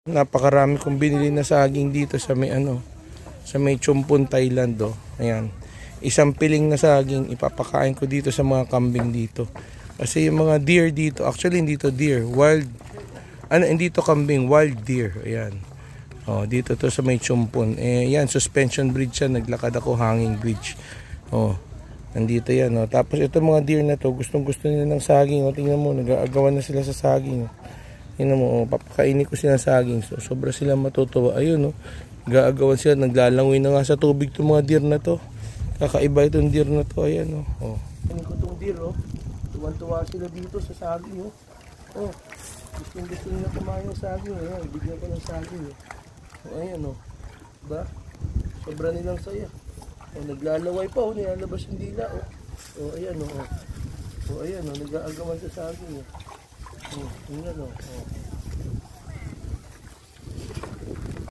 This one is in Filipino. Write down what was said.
Napakarami kong binili na saging dito sa may sa may Chumpon, Thailand Ayan. Isang piling na saging ipapakain ko dito sa mga kambing dito. Kasi yung mga deer dito, actually hindi to deer, wild hindi to kambing, wild deer. Ayan. Dito to sa may Chumpon. Yan, suspension bridge yan, naglakad ako hanging bridge. Nandito yan, Tapos ito mga deer na to, gustong-gusto nila ng saging. Tingnan mo, nag-aagawan na sila sa saging. Tingnan mo, papakainin ko sila ng saging. So, sobra sila matutuwa. Ayun, nag-aagawan sila, naglalangoy na nga sa tubig itong mga deer na to. Kakaiba itong deer na to, ayan, Tingnan ko itong deer, Tuwan-tuwa sila dito sa saging, Gustong-gusto nila kumain ng saging, ayan. Bigyan ko ng saging, ayan, Diba? Sobra nilang saya. Naglalaway pa, nilalabas yung dila, ayan, ayan, nag-aagawan sa saging, tingnan,